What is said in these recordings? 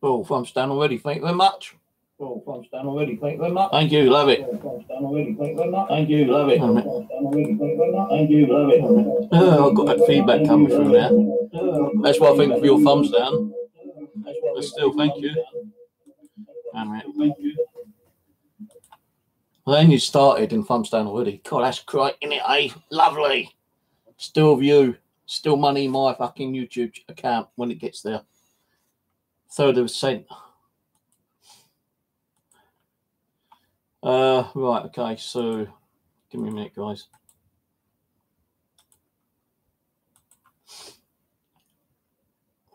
Oh, thumbs down already. Thank you very much. Oh, thumbs down already. Thank you very much. Thank you. Love it. Oh, thumbs down already. Thank you very much. Thank you. Love it. Oh, thumbs down already. Thank you very much. Thank you. Love it. I've got that feedback coming through now. That's what I think for your thumbs down. But still, thank you. Well, then you started in thumbs down already. God, that's great, isn't it, eh? Lovely. Still view. Still money in my fucking YouTube account when it gets there. 1/3 of a cent. Right, okay, so give me a minute, guys.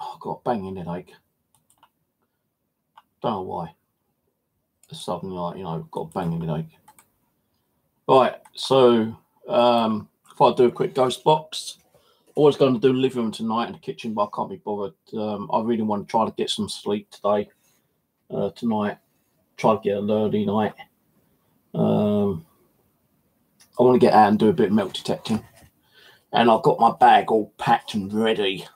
Oh, I've got a banging headache. Don't know why. Suddenly, like, you know, got a banging headache. Right, so if I do a quick ghost box, I was going to do the living room tonight and the kitchen, but I can't be bothered. I really want to try to get some sleep today, tonight. Try to get an early night. I want to get out and do a bit of metal detecting. And I've got my bag all packed and ready.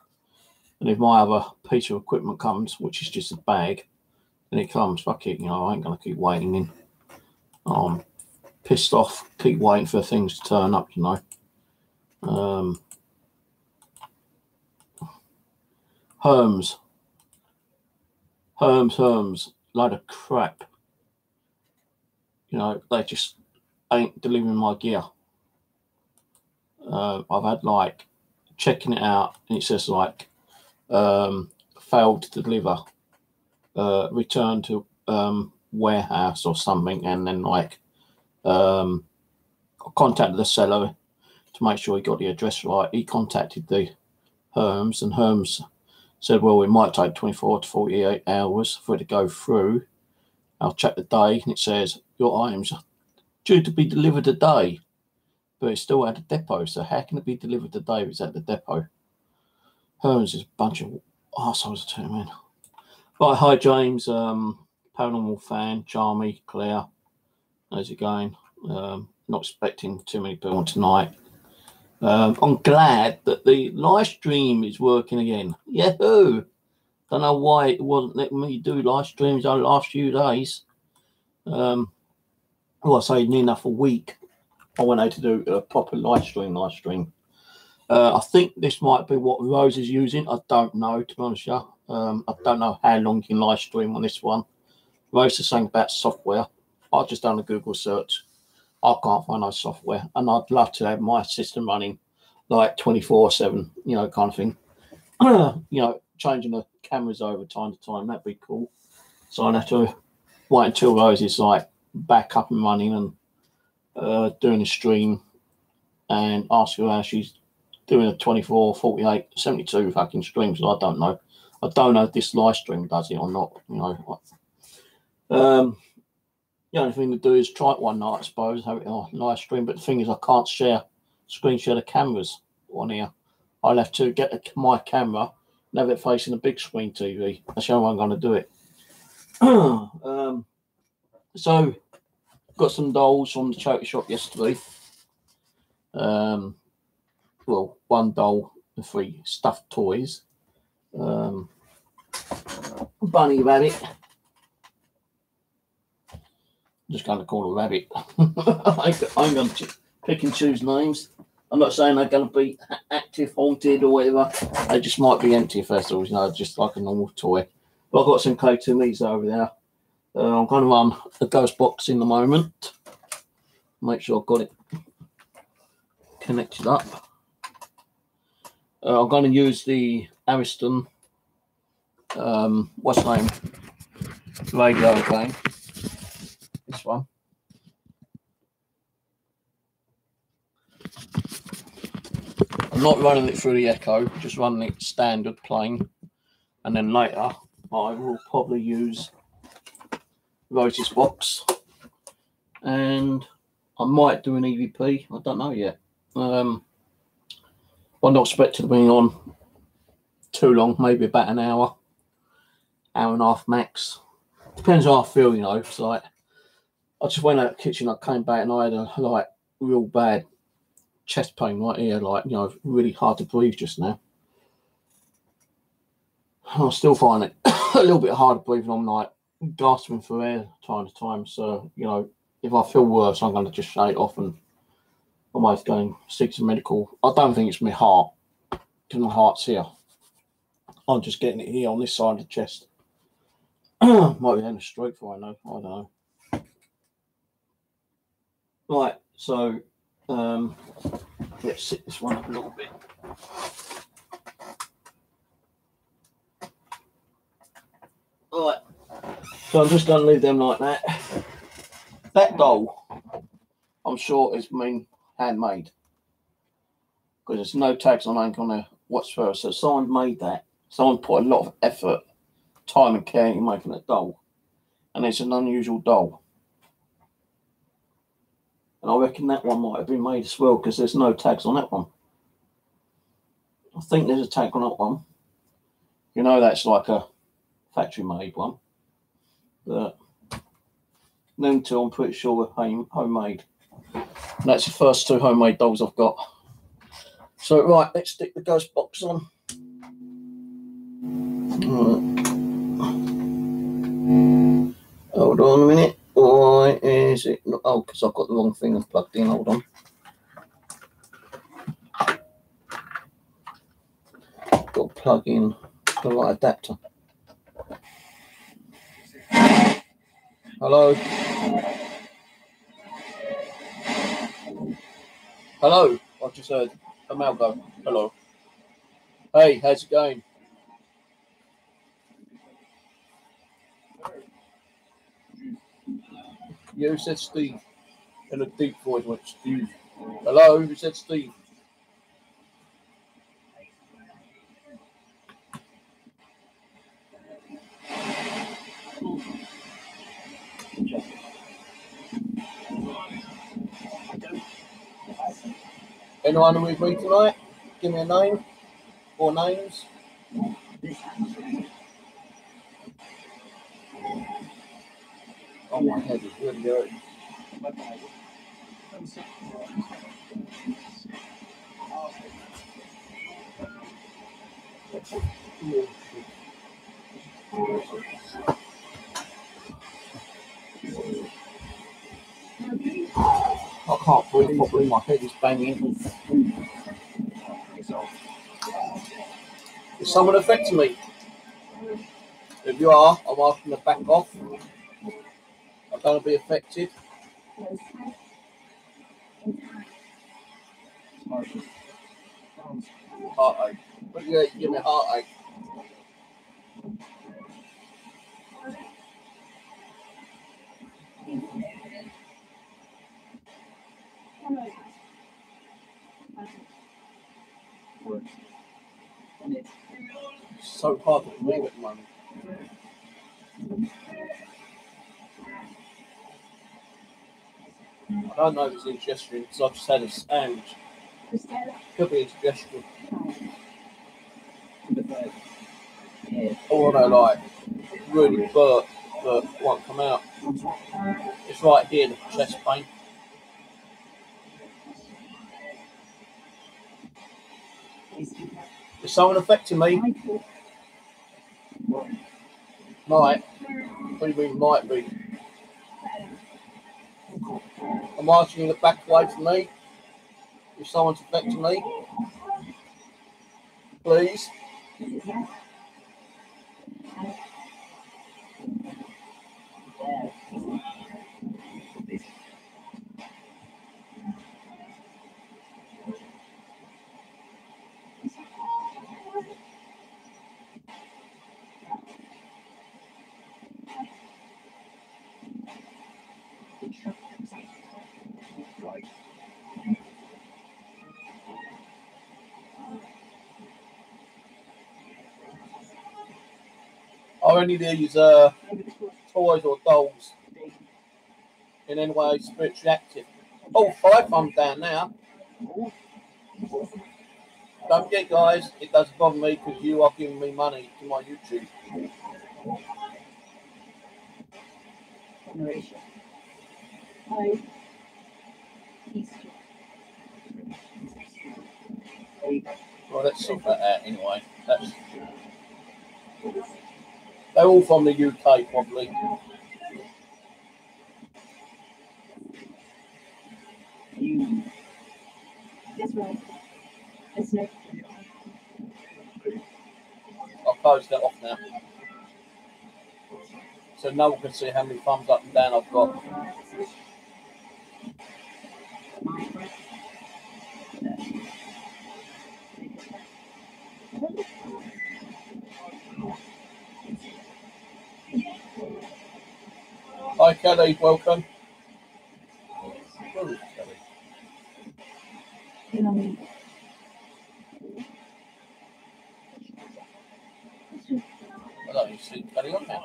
And if my other piece of equipment comes, which is just a bag, then it comes, fuck it, you know, I ain't going to keep waiting in. I'm pissed off, keep waiting for things to turn up, you know. Herms, load of crap. You know, they just ain't delivering my gear. I've had like checking it out and it says like failed to deliver, return to warehouse or something, and then like I contacted the seller to make sure he got the address right. He contacted the Herms, and Herms said, well, it might take 24 to 48 hours for it to go through. I'll check the day, and it says your items are due to be delivered today, but it's still at the depot. So how can it be delivered today if it's at the depot? Herms is a bunch of arseholes to him, man. Right, hi James, paranormal fan, Charmy, Claire. How's it going? Not expecting too many people on tonight. I'm glad that the live stream is working again. Yahoo! Don't know why it wasn't letting me do live streams over the last few days. Well, I say near enough a week. I went out to do a proper live stream. I think this might be what Rose is using. I don't know, to be honest with you. I don't know how long you can live stream on this one. Rose is saying about software. I've just done a Google search. I can't find no software, and I'd love to have my system running like 24/7, you know, kind of thing. You know, changing the cameras over time to time, that'd be cool. So I'd have to wait until Rose is like back up and running and doing a stream, and ask her how she's doing a 24, 48, 72 fucking streams. I don't know. I don't know if this live stream does it or not, you know. The only thing to do is try it one night, I suppose, have it on live stream. But the thing is, I can't screen share the cameras on here. I'll have to get my camera and have it facing a big screen TV. That's the only way I'm going to do it. So, got some dolls from the charity shop yesterday. Well, one doll and 3 stuffed toys. Bunny rabbit. I'm just going to call her Rabbit. I'm going to pick and choose names. I'm not saying they're going to be active, haunted, or whatever. They just might be empty first of all, you know, just like a normal toy. But I've got some K2Ms over there. I'm going to run a ghost box in the moment. Make sure I've got it connected up. I'm going to use the Ariston, what's the name? Radio again. This one. I'm not running it through the echo, just running it standard plain, and then later I will probably use Rose's box, and I might do an EVP. I don't know yet. I'm not expecting to be on too long, maybe about an hour and a half max. Depends how I feel, you know. It's like I just went out of the kitchen, I came back and I had a like real bad chest pain right here, like, you know, really hard to breathe just now. I still find it a little bit hard to breathe. I'm like gasping for air time to time. So, you know, if I feel worse, I'm going to just shut it off and almost go and seek some medical. I don't think it's my heart, because my heart's here. I'm just getting it here on this side of the chest. Might be having a stroke for I know. I don't know. Right, so let's sit this one up a little bit. Right, so I'm just going to leave them like that. That doll, I'm sure, is been handmade, because there's no tags on ink on there whatsoever. So someone made that. Someone put a lot of effort, time and care in making that doll, and it's an unusual doll. And I reckon that one might have been made as well, because there's no tags on that one. I think there's a tag on that one. You know, that's like a factory made one. But them two, I'm pretty sure, are homemade. And that's the first two homemade dolls I've got. So, right, let's stick the ghost box on. Hold on a minute. Why is it not? Oh, because I've got the wrong thing plugged in. Hold on. Got to plug in the right adapter. Hello. Hello. I just heard a mail go. Hello. Hey, how's it going? You said Steve. In a deep voice, went Steve. Hello, who said Steve? Anyone with me tonight? Give me a name or names. Oh, my head is really hurting. I can't breathe properly, my head is banging. Is someone affecting me? If you are, I'm asking to back off. I'm going to be affected. Heartache. But yeah, give me a heartache. It's so hard to believe at the moment. I don't know if it's indigestion, because I've just had a sandwich. Could be indigestion. Or I like really burp, but won't come out. It's right here, the chest pain. Is someone affecting me? Might. What do you mean might be? I'm asking you to back away from me. If someone's affecting me, please. Are any of these toys or dolls in any way spiritually active? Oh, 5 thumbs down now. Don't forget, guys, it doesn't bother me because you are giving me money to my YouTube. Well, let's sort that out anyway. They're all from the UK, probably. I'll close that off now. So no one can see how many thumbs up and down I've got. Hi Kelly, welcome. Where is Kelly? I don't even see Kelly on there.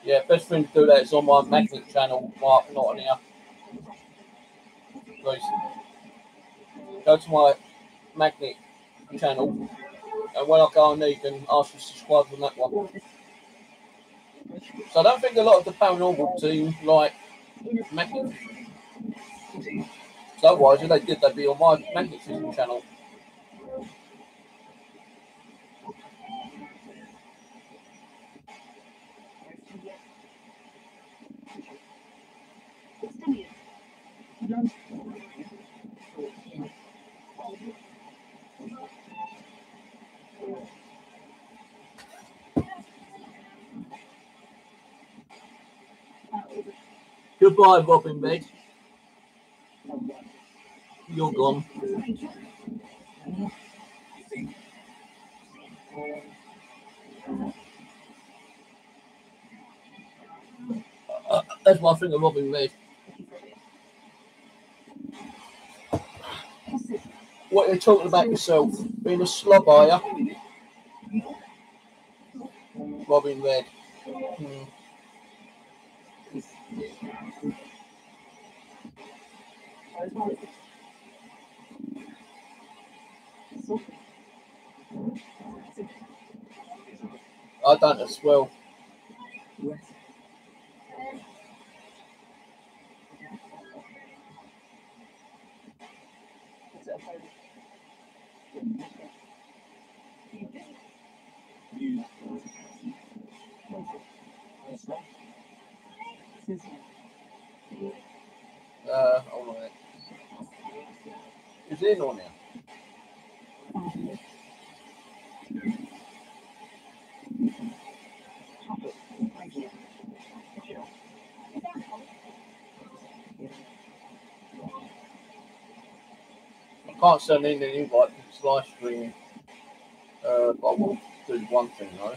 Yeah, best thing to do that is on my magnet channel, Mark, not on here. Please. Go to my magnet channel, and when I go on there, you can ask to subscribe on that one. So I don't think a lot of the paranormal team like magnet. So otherwise, if they did, they'd be on my magnetism channel. Goodbye, Robin Bed. You're gone. That's what I think of Robin Red. What are you talking about yourself? Being a slob, are you? Robin Red. I don't as well. Hold on a minute. Is it in or now? I can't send in an invite because it's live streaming. But I will do one thing though.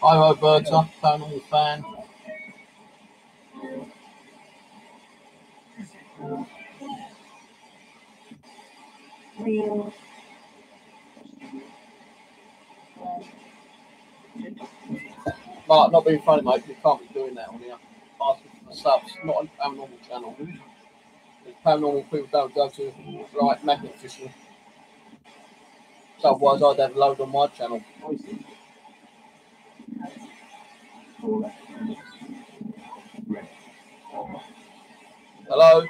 Hi Roberta, paranormal fan. Mark, not being funny, mate. You can't be doing that on here. Asking for subs, not on paranormal channel. Because paranormal people don't go to like magnet fishing. So otherwise, I'd have a load on my channel. Hello?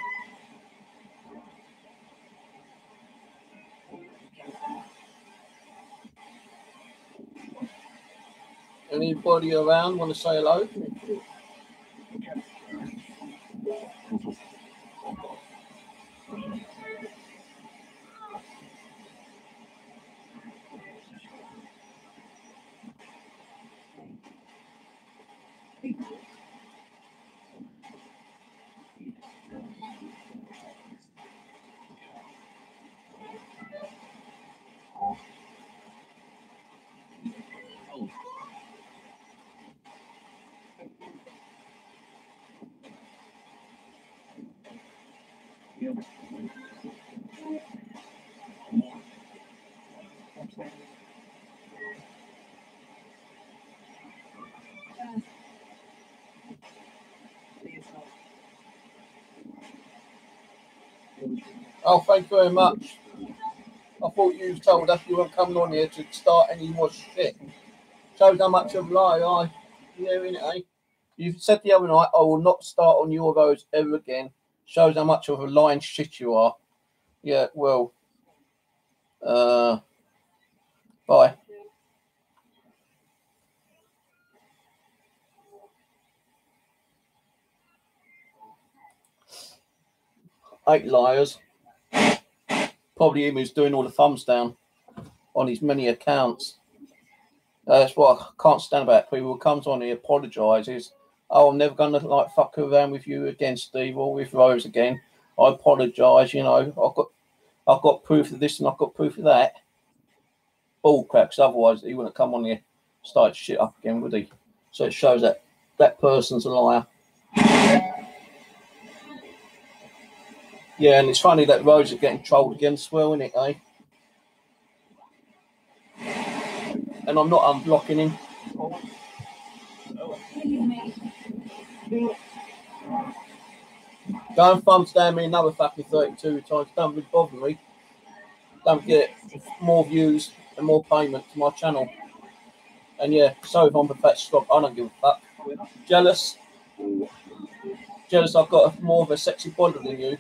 Anybody around want to say hello? Oh, thank you very much. I thought you told us you weren't coming on here to start any more shit. Shows how much of a lie I hear in it, eh? You said the other night, I will not start on your roads ever again. Shows how much of a lying shit you are. Yeah, well, bye. Eight liars. Probably him who's doing all the thumbs down on his many accounts. That's what I can't stand about people who comes on here, apologises. Oh, I'm never gonna like fuck around with you again, Steve, or with Rose again. I apologise, you know, I've got proof of this and I've got proof of that. Bull cracks, otherwise he wouldn't come on here start shit up again, would he? So it shows that that person's a liar. Yeah, and it's funny that Rose is getting trolled again as well, isn't it, eh? And I'm not unblocking him. Go and thumbs down me another fucking 32 times. Don't really bother me. Don't get more views and more payment to my channel. And yeah, sorry if I'm a fat stop. I don't give a fuck. Jealous? Jealous I've got more of a sexy body than you.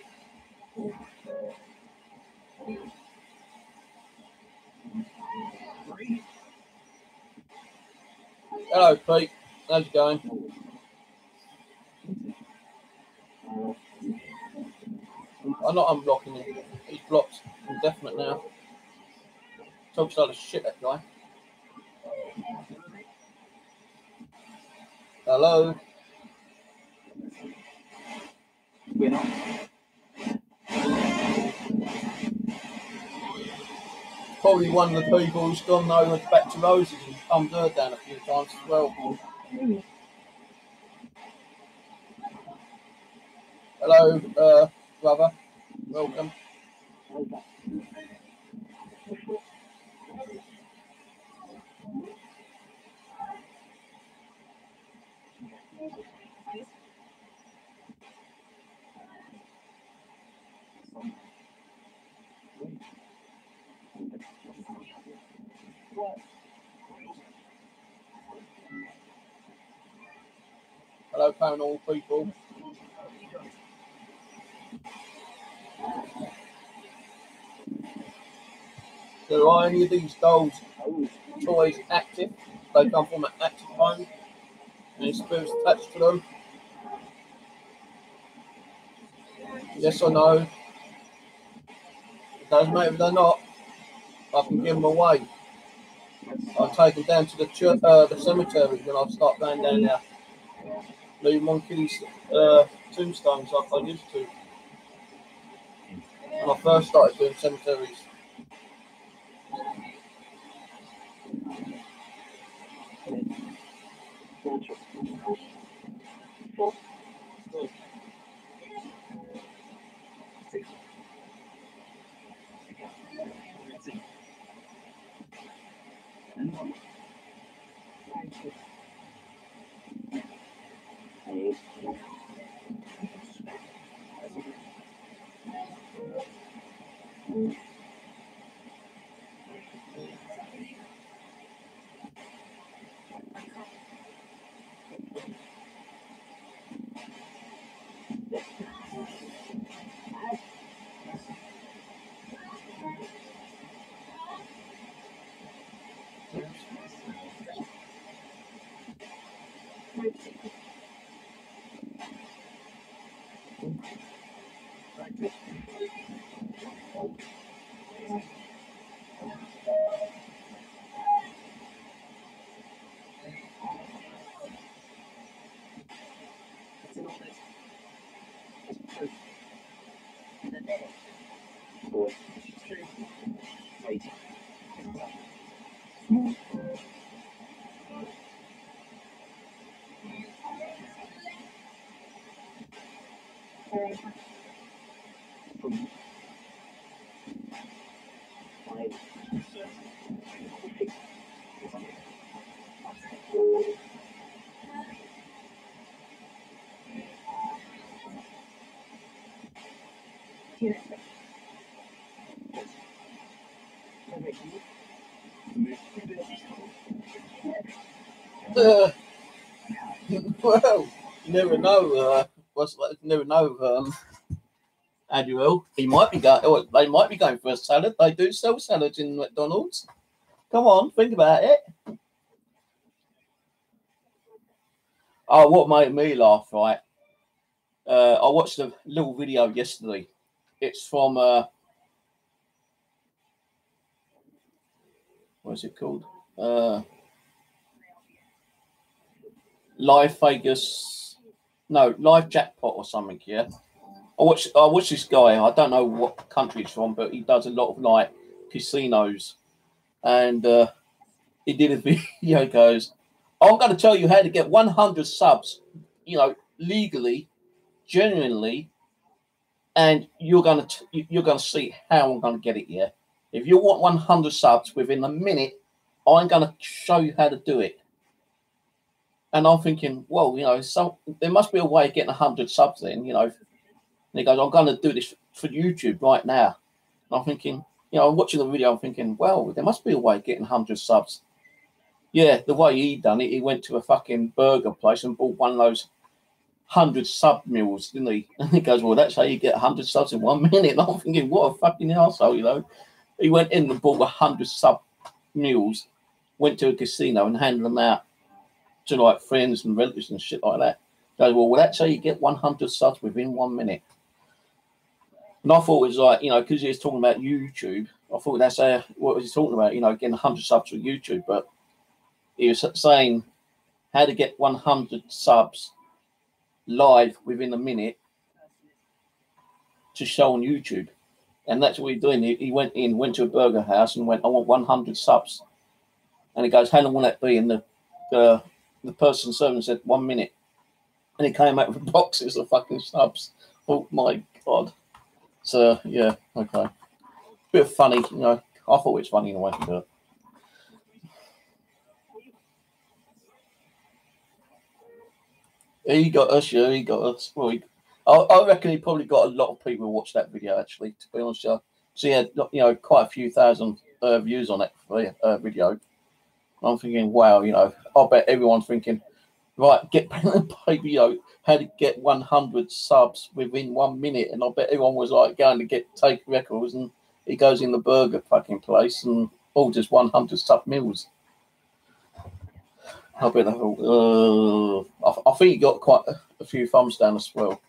Hello, Pete. How's it going? I'm not unblocking him. He's blocked. I'm definite now. Talks a lot of shit, that guy. Hello? Probably one of the people who's gone over back to Roses and thumbed her down a few times as well. Hello, brother. Welcome. Hello, paranormal people. There are any of these dolls toys active? They come from an active home. Any spirits attached to them? Yes or no? It doesn't matter if they're not. I can give them away. I'll take them down to the church, the cemetery when I start going down there. Leave them on kiddies' tombstones like I used to when I first started doing cemeteries. Well, you never know. You never know. Adriel, he might be going. Oh, they might be going for a salad. They do sell salads in McDonald's. Come on, think about it. Oh, what made me laugh, right? I watched a little video yesterday. It's from what is it called? Live Vegas, no, Live Jackpot or something. Yeah, I watched this guy. I don't know what country it's from, but he does a lot of like casinos, and he did a video. He goes, "I'm going to tell you how to get 100 subs, legally, genuinely, and you're going to see how I'm going to get it. Yeah, if you want 100 subs within a minute, I'm going to show you how to do it." And I'm thinking, well, so there must be a way of getting 100 subs then, And he goes, "I'm going to do this for YouTube right now." And I'm thinking, I'm watching the video, I'm thinking, well, there must be a way of getting 100 subs. Yeah, the way he done it, he went to a fucking burger place and bought one of those 100 sub meals, didn't he? And he goes, "Well, that's how you get 100 subs in 1 minute." And I'm thinking, what a fucking arsehole, He went in and bought 100 sub meals, went to a casino and handed them out to like friends and relatives and shit like that. Goes, well, that's how you get 100 subs within 1 minute. And I thought it was like, because he was talking about YouTube, I thought that's what was he talking about, getting 100 subs for YouTube. But he was saying how to get 100 subs live within a minute to show on YouTube. And that's what he's doing. He went to a burger house and went, "I want 100 subs. And he goes, "How long will that be?" And the person serving said 1 minute. And he came out with boxes of fucking subs. Oh my God. So, yeah, okay. Bit of funny, I thought it was funny in a way to do it. He got us, yeah, he got us. Well, I reckon he probably got a lot of people who watched that video, actually, to be honest. So he had, quite a few thousand views on that video. I'm thinking, wow, I bet everyone's thinking, right, get pen and paper, how to get 100 subs within 1 minute. And I bet everyone was like going to take records, and he goes in the burger fucking place and orders 100 sub meals. I bet I think he got quite a few thumbs down as well.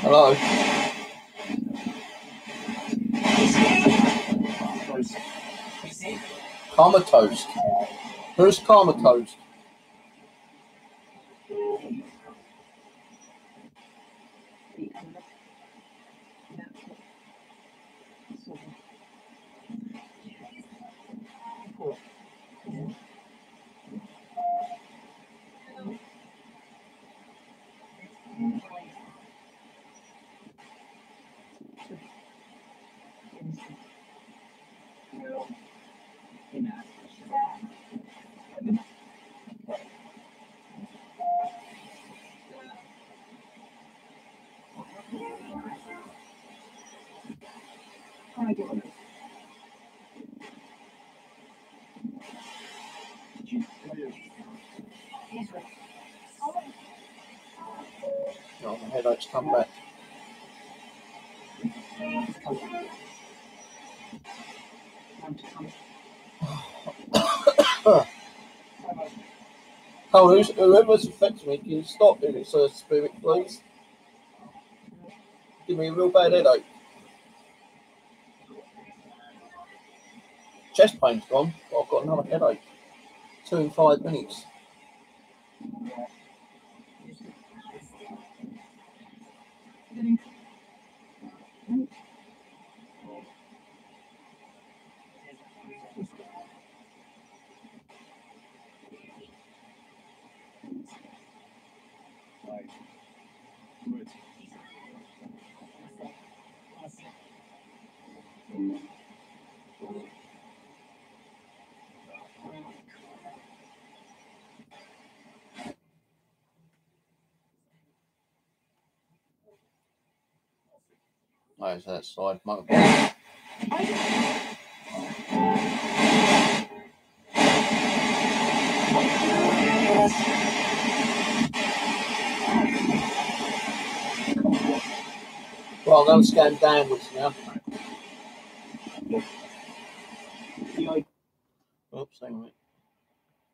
Hello. Karma Toast. Who's Karma Toast? No, my headache's come back. Oh, whoever's affecting me, can you stop doing it, Sir Spirit, please? Give me a real bad headache. Chest pain's gone, but I've got another headache. 2 in 5 minutes. There's that side motorbike. Well, I'm going to scan downwards now. Oops, hang on a minute.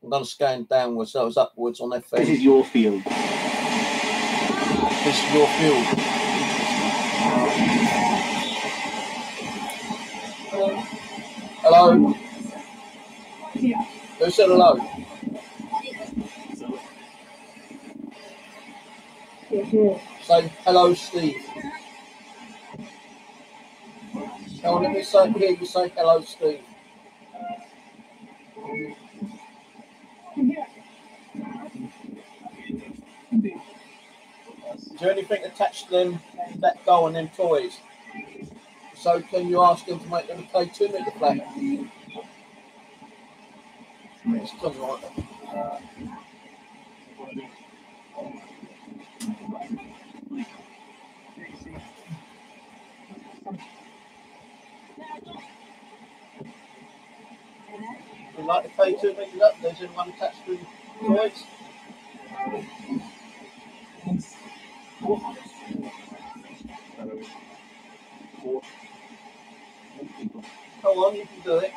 I'm going to scan downwards, so it's upwards on that fence. This is your field. This is your field. Hello? Who said hello? Say hello, Steve. Now let me say here, you say hello, Steve. Is there anything attached to them, that doll and them toys? So can you ask them to make them a K2 meter flat? It's something like that. You like the K2 meters up? There's anyone attached to the toys? Come on, you can do it.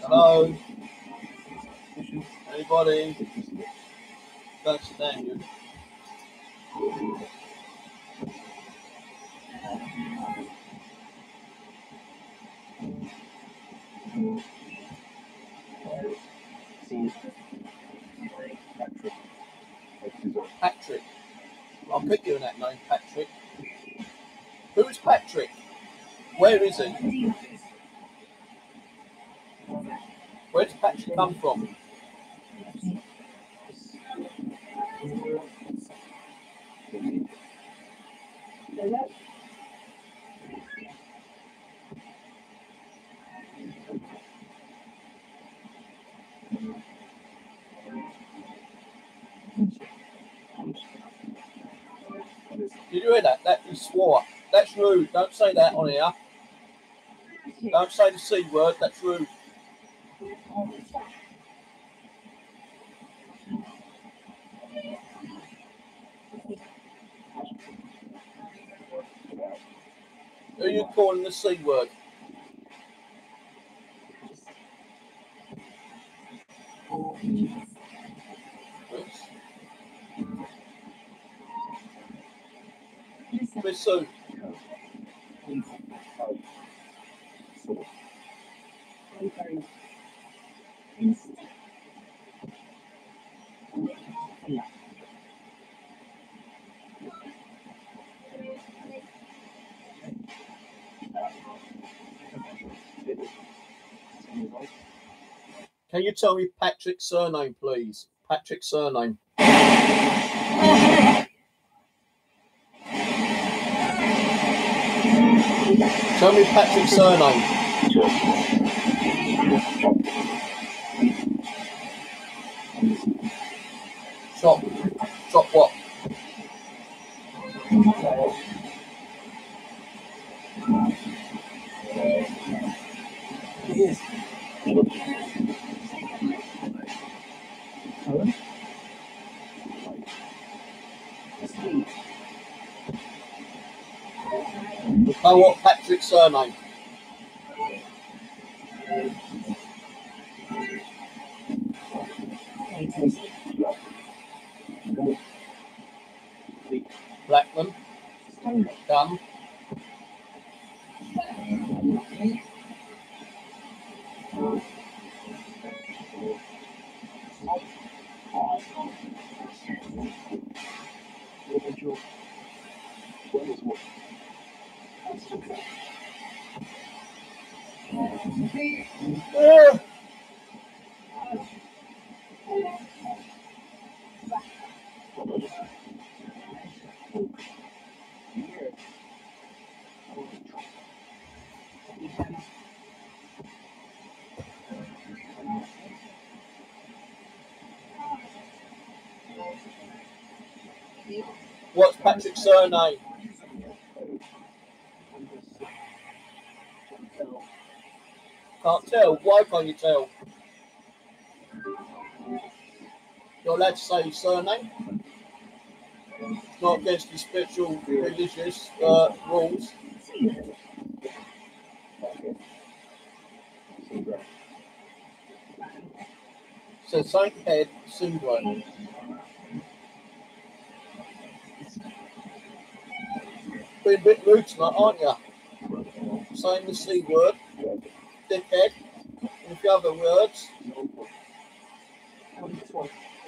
Hello? Anybody? Don't stand you. Patrick. I'll put you in that name, Patrick. Who is Patrick? Where is he? Where does Patrick come from? Did you hear that? That you swore. That's rude. Don't say that on here. Don't say the C word. That's rude. Who are you calling the C word? Miss Sue. Can you tell me Patrick's surname, please? Patrick's surname. Tell me Patrick's surname. Chop what? Oh, what Patrick's surname? Blackman. Done. What's Patrick's surname? Can't tell. Why can't you tell? You're allowed to say his surname. It's not against the spiritual religious rules. So Saint Head syndrome. Being a bit rude tonight, aren't you? Saying the C word, dickhead, and a few other words. Who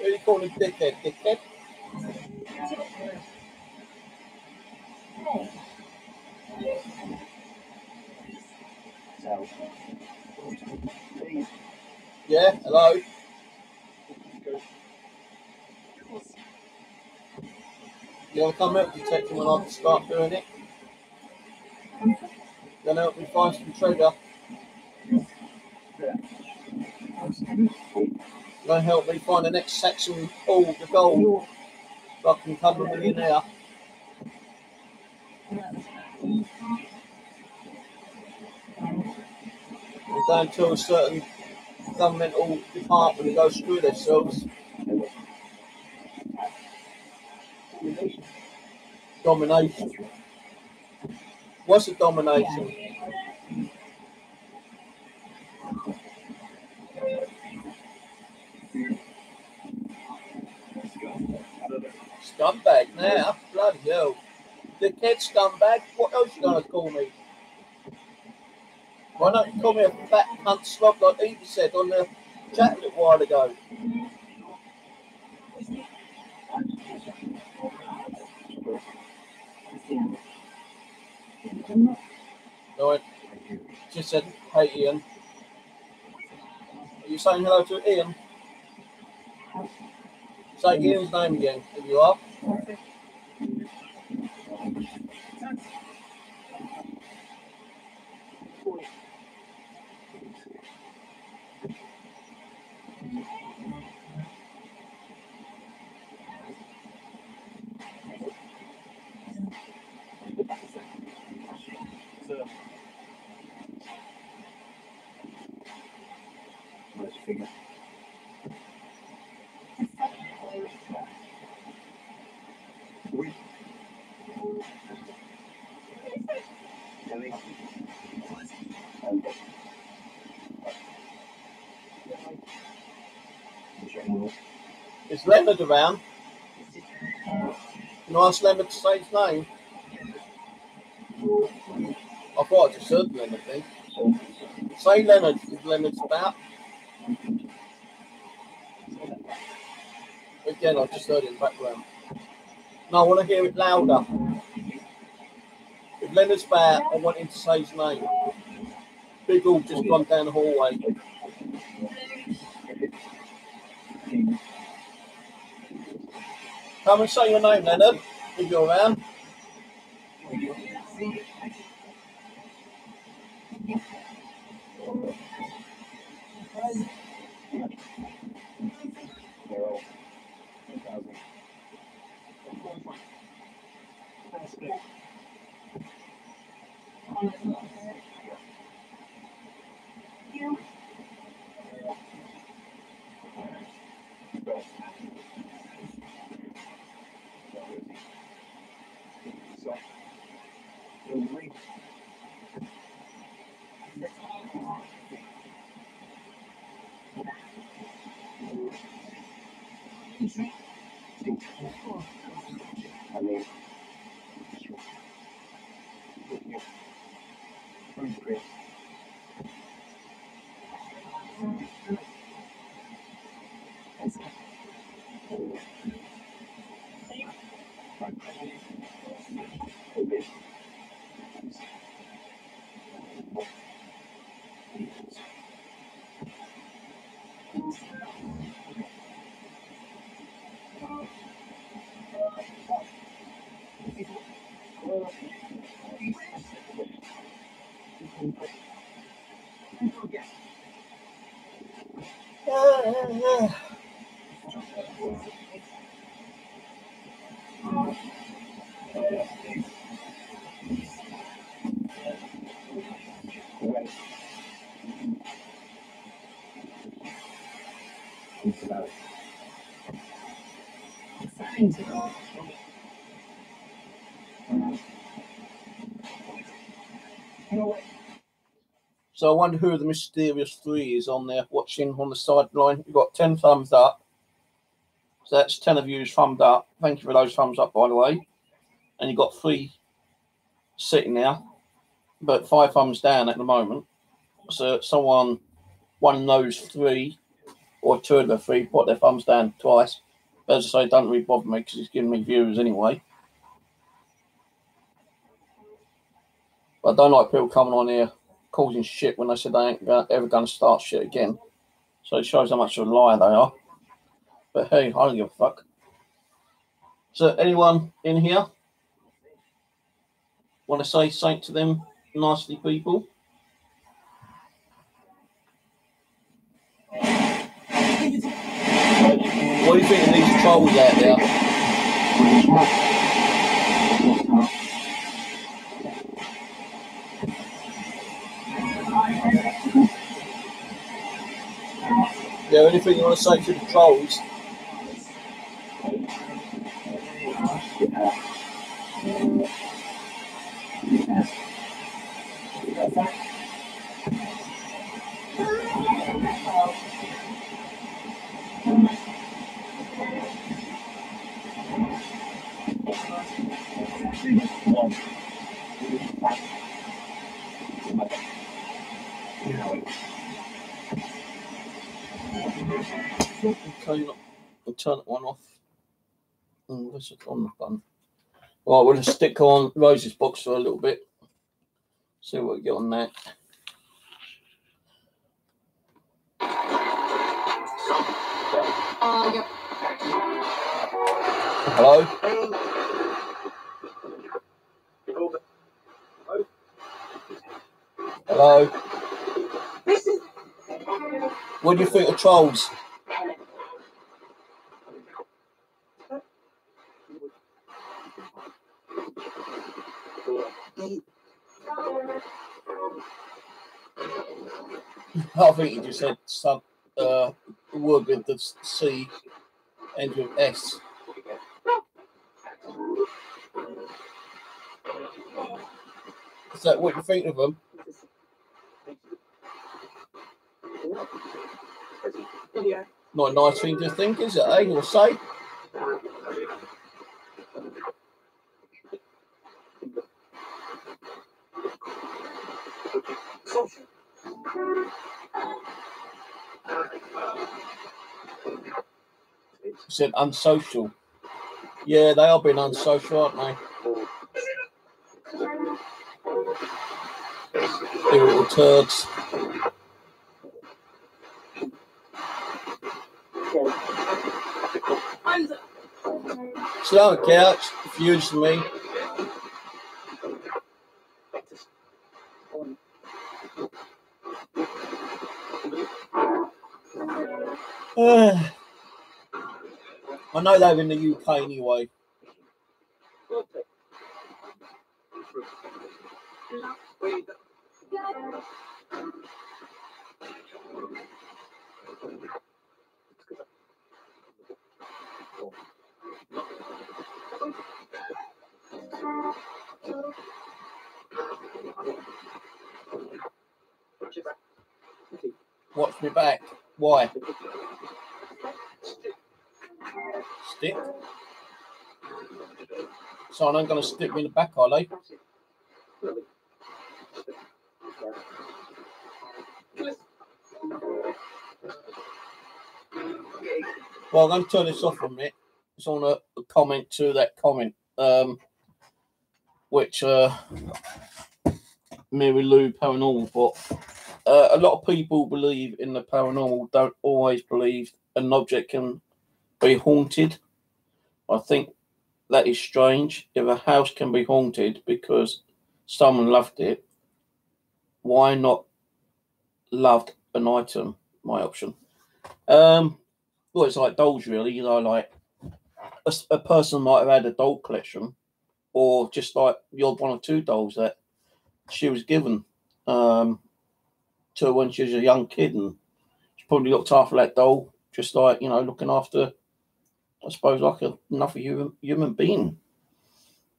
are you calling dickhead? Dickhead? Yeah, hello. You want to come out and detect when I start doing it? You want to help me find some treasure? You want to help me find the next Saxon pool of gold so I can become a millionaire? And go into a certain governmental department and go screw themselves. Domination. What's a domination? Scumbag now? Bloody hell. Dickhead scumbag? What else you gonna call me? Why don't you call me a fat cunt slob like Evie said on the chat a little while ago? No, I just said, hey Ian. Are you saying hello to Ian? Say Ian's name again, if you are. Is Leonard around? Can I ask Leonard to say his name? I thought I just heard Leonard then. Say Leonard, if if Leonard's about. Again, I just heard it in the background. No, I want to hear it louder. If Leonard's about, I want him to say his name. Big all just gone down the hallway. Come and say your name, Leonard, if you're around. So I wonder who the mysterious three is on there watching on the sideline. You've got 10 thumbs up. So that's 10 of you who's thumbed up. Thank you for those thumbs up, by the way. And you've got 3 sitting now, but 5 thumbs down at the moment. So someone, one of those 3 or 2 of the 3 put their thumbs down twice. But as I say, don't really bother me because it's giving me views anyway. But I don't like people coming on here causing shit when they said they ain't ever going to start shit again. So it shows how much of a liar they are. But hey, I don't give a fuck. So anyone in here want to say something to them nicely, people? What do you think of these trolls out there? Yeah, anything you want to say to the trolls? Okay, I'll turn that one off. What's it on the button? Right, we'll just stick on Rose's box for a little bit. See what we get on that. Hello? Hello? What do you think of trolls? I think you just said some word with the C end with S. Is that what you think of them? Not a nice thing to think, is it, eh? Or say? said unsocial. Yeah, they are being unsocial, aren't they? They little turds. Sit on the couch, refuse to me. I know they're in the UK anyway. Watch me back. Why? Stick? So I'm going to stick me in the back, are they? Well, I'm going to turn this off for a minute. It's on a comment to that comment, which Mary Lou Paranormal, but a lot of people believe in the paranormal, don't always believe an object can be haunted. I think that is strange. If a house can be haunted because someone loved it, why not loved an item? My option. Well, it's like dolls, really. You know, like a person might have had a doll collection, or just like the odd one or two dolls that she was given to her when she was a young kid, and she probably looked after that doll, just like, you know, looking after, I suppose, like another human being.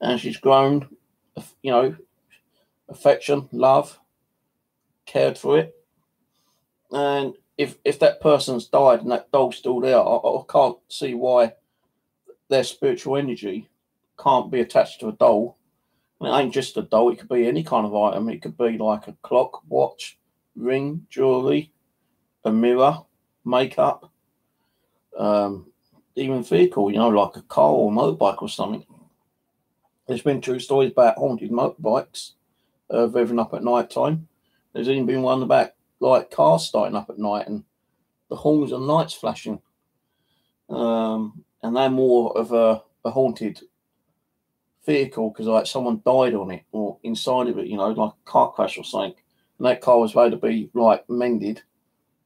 And she's grown, you know, affection, love, cared for it. And if that person's died and that doll's still there, I can't see why their spiritual energy can't be attached to a doll. And it ain't just a doll, it could be any kind of item. It could be like a clock, watch, ring, jewellery, a mirror, makeup, even vehicle, you know, like a car or a motorbike or something. There's been true stories about haunted motorbikes revving up at night time. There's even been one about like cars starting up at night and the horns and lights flashing. And they're more of a haunted vehicle because like someone died on it or inside of it, you know, like a car crash or something. And that car was made to be like mended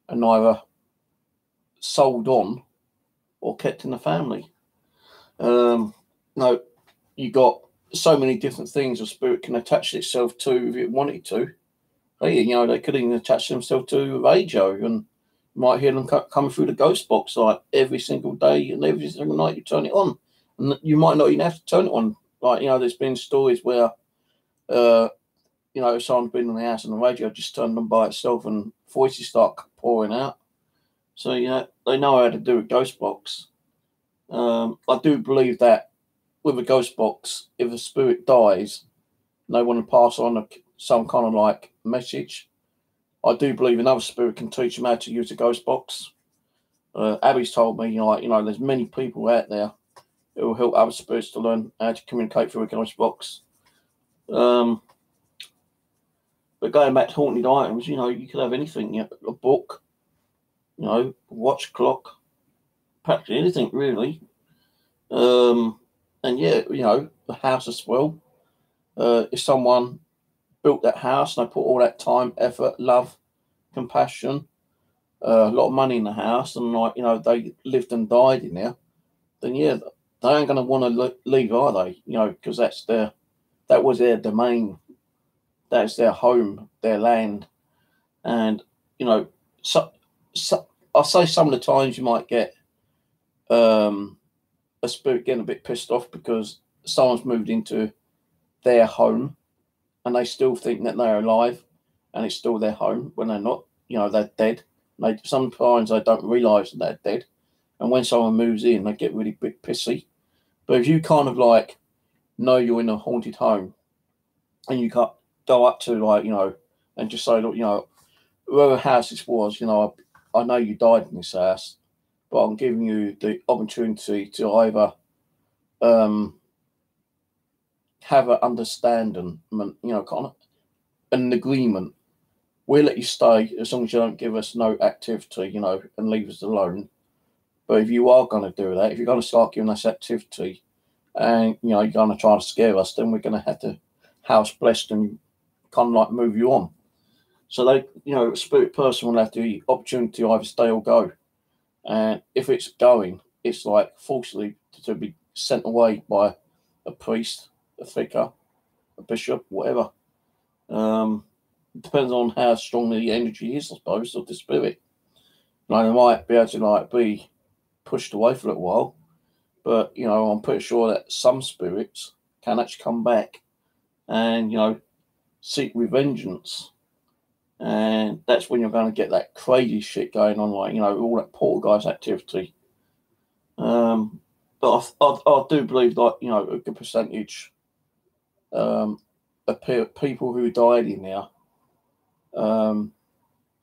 and either sold on or kept in the family. No, you got so many different things a spirit can attach itself to if it wanted to. Hey, you know, they could even attach themselves to a radio, and you might hear them coming through the ghost box like every single day and every single night you turn it on. And you might not even have to turn it on. Like, you know, there's been stories where, you know, someone's been in the house and the radio just turned on by itself and voices start pouring out. So, you know, they know how to do a ghost box. I do believe that with a ghost box, if a spirit dies, and they want to pass on some kind of like message, I do believe another spirit can teach them how to use a ghost box. Abby's told me, you know, there's many people out there who will help other spirits to learn how to communicate through a ghost box. But going back to haunted items, you know, you could have anything, you know, a book, you know, a watch, clock, practically anything really. And yeah, you know, the house as well. If someone built that house and they put all that time, effort, love, compassion, a lot of money in the house, and like, you know, they lived and died in there, then yeah, they ain't gonna want to leave, are they? You know, because that was their domain, that's their home, their land, and you know, so I'll say some of the times you might get a spirit getting a bit pissed off because someone's moved into their home and they still think that they're alive and it's still their home when they're not. You know, they're dead. Sometimes they don't realise that they're dead. And when someone moves in, they get really big pissy. But if you kind of like know you're in a haunted home and you can't go up to like, you know, and just say, look, you know, whoever house this was, you know, I know you died in this house. but I'm giving you the opportunity to either have an understanding, kind of an agreement. We'll let you stay as long as you don't give us no activity, and leave us alone. But if you are going to do that, if you're going to start giving us activity and, you're going to try to scare us, then we're going to have to house blessed and kind of like move you on. So they, a spirit person will have the opportunity to either stay or go. And if it's going, it's like forcibly to be sent away by a priest, a vicar, a bishop, whatever. It depends on how strong the energy is, I suppose, of the spirit. They might be able to be pushed away for a little while, but I'm pretty sure that some spirits can actually come back and seek revengeance, and that's when you're going to get that crazy shit going on, all that poltergeist activity. But I do believe that a good percentage of people who died in there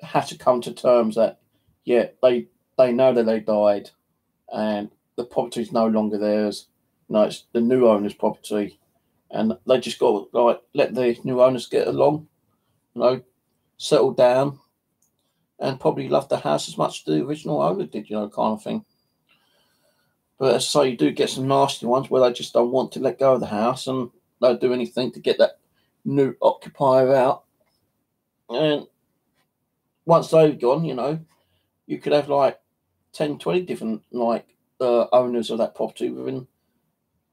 had to come to terms that they know that they died and the property is no longer theirs. It's the new owner's property, and they just got to let the new owners get along, settle down, and probably love the house as much as the original owner did, kind of thing. But as I say, you do get some nasty ones where they just don't want to let go of the house and they'll do anything to get that new occupier out. And once they've gone, you could have 10, 20 different owners of that property within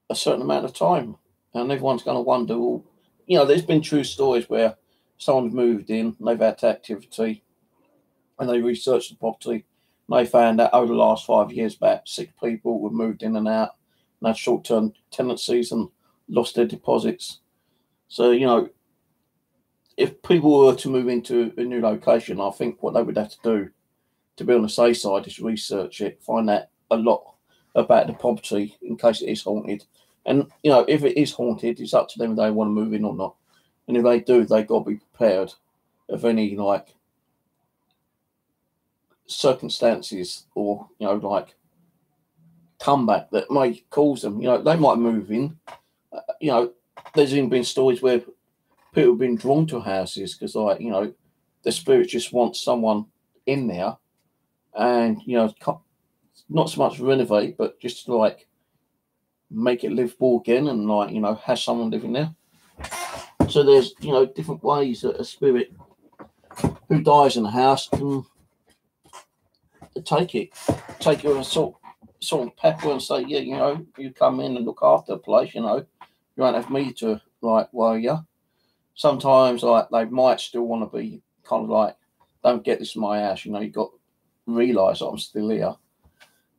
a certain amount of time. And everyone's going to wonder, well, there's been true stories where someone's moved in, they've had activity, and they researched the property. And they found that over the last 5 years, about 6 people were moved in and out and had short-term tenancies and lost their deposits. So, if people were to move into a new location, I think what they would have to do to be on the safe side is research it, find out a lot about the property in case it is haunted. And, if it is haunted, it's up to them if they want to move in or not. And if they do, they've got to be prepared of any, circumstances or, comeback that may cause them. They might move in. There's even been stories where people have been drawn to houses because, the spirit just wants someone in there and, not so much renovate, but just make it livable again and have someone living there. So there's different ways that a spirit who dies in a house can take it with a sort of pepper and say, you come in and look after the place, you won't have me to worry you. Sometimes they might still want to be kind of don't get this in my house, you've got to realise that I'm still here.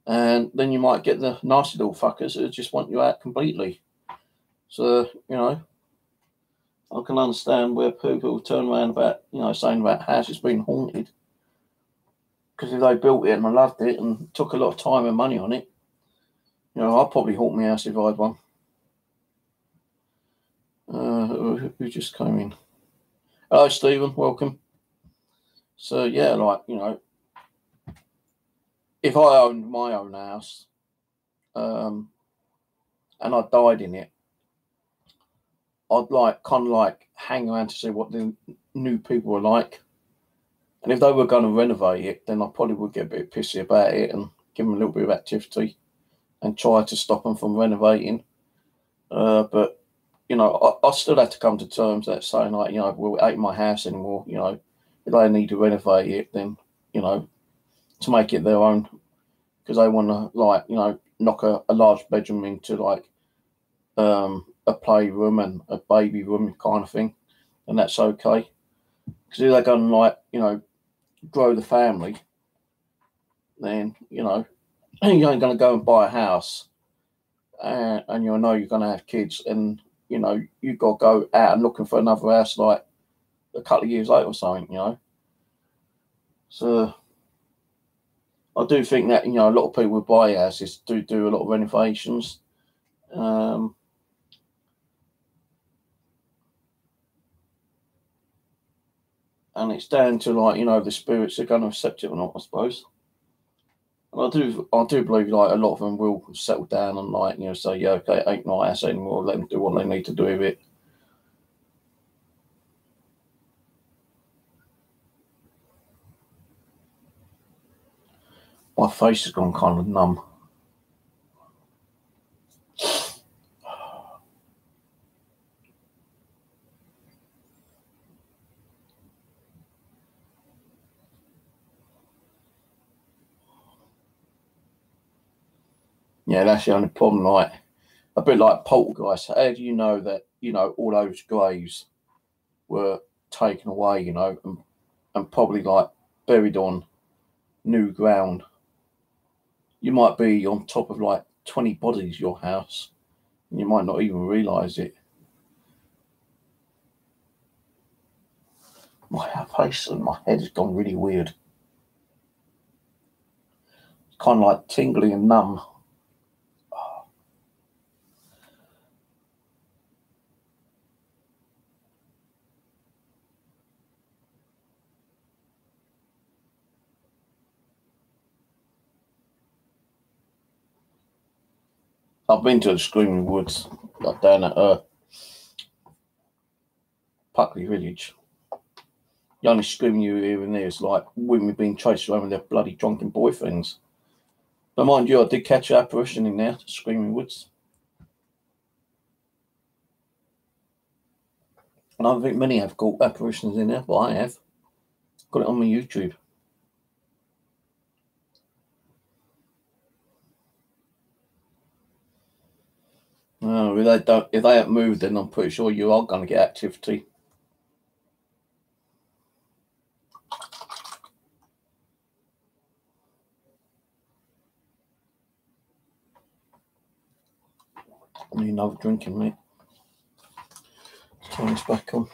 And then you might get the nasty little fuckers who just want you out completely. So, I can understand where people turn around about, saying about houses being haunted. Because if they built it and I loved it and took a lot of time and money on it, I'd probably haunt my house if I had one. Who just came in? Hello, Stephen. Welcome. So, yeah, if I owned my own house and I died in it, I'd hang around to see what the new people were like. And if they were going to renovate it, then I probably would get a bit pissy about it and give them a little bit of activity and try to stop them from renovating. But, I still have to come to terms that saying well, it ain't my house anymore. If they need to renovate it, then, to make it their own, because they want to knock a large bedroom into a playroom and a baby room kind of thing, and that's okay. Because if they're going to grow the family, then you ain't going to go and buy a house and you're going to have kids, and you've got to go out and looking for another house a couple of years later or something. So I do think that a lot of people who buy houses do a lot of renovations. And it's down to the spirits are going to accept it or not, I suppose. And I do believe like a lot of them will settle down and like, you know, say, yeah, okay, it ain't my house anymore. Let them do what they need to do with it. My face has gone kind of numb. Yeah, that's the only problem. Like a bit like poltergeist. How do you know that, you know, all those graves were taken away, you know, and probably like buried on new ground? You might be on top of like 20 bodies, your house, and you might not even realise it. My face and my head has gone really weird. It's kind of like tingly and numb. I've been to the Screaming Woods, like down at Puckley Village. The only screaming you hear in there is like women being chased around with their bloody drunken boyfriends. But mind you, I did catch an apparition in there, the Screaming Woods. And I don't think many have caught apparitions in there, but I have. Got it on my YouTube. Oh, if they haven't moved, then I'm pretty sure you are going to get activity. I need another drinking, mate. Let's turn this back on.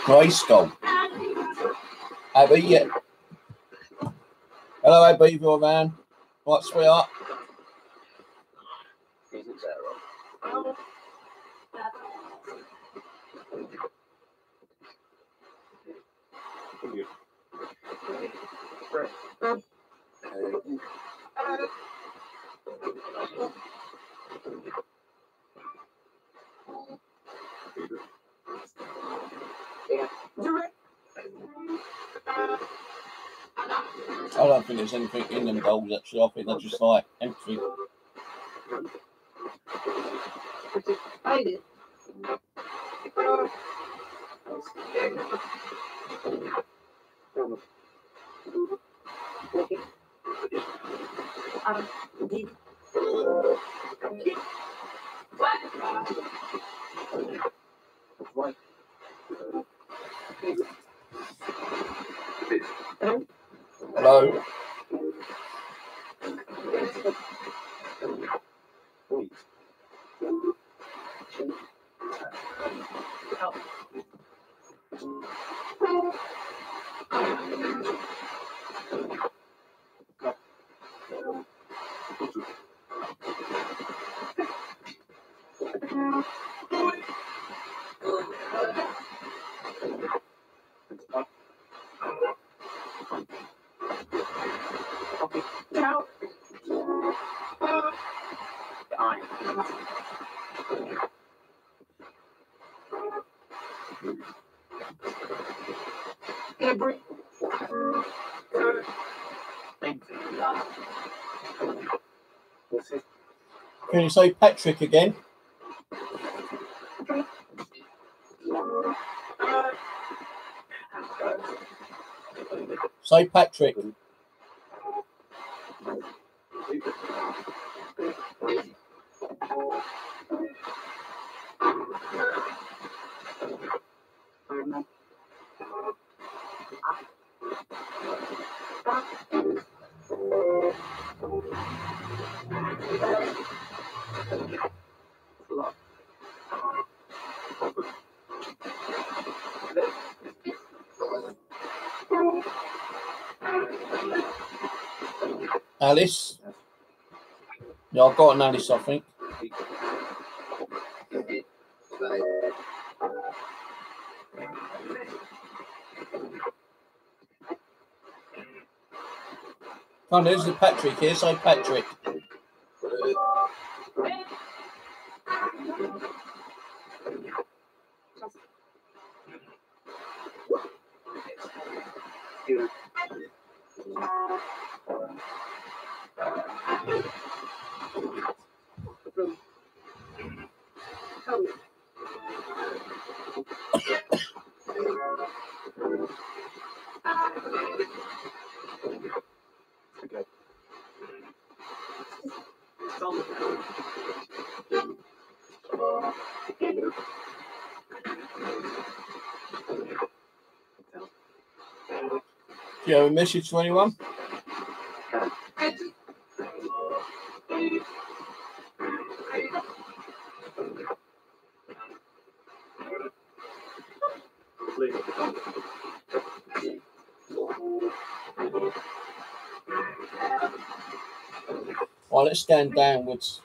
Grayskull. Abby, yeah. Hello, Abby, your man. Right, sweetheart. I don't think there's anything in them dolls, actually. I think they're just like empty. Hello. Can you say Patrick again? Say Patrick. Alice? Yeah, I've got an Alice, I think. Oh, there's the Patrick here. Say Patrick. Do you have a message to anyone? Right, let's scan downwards.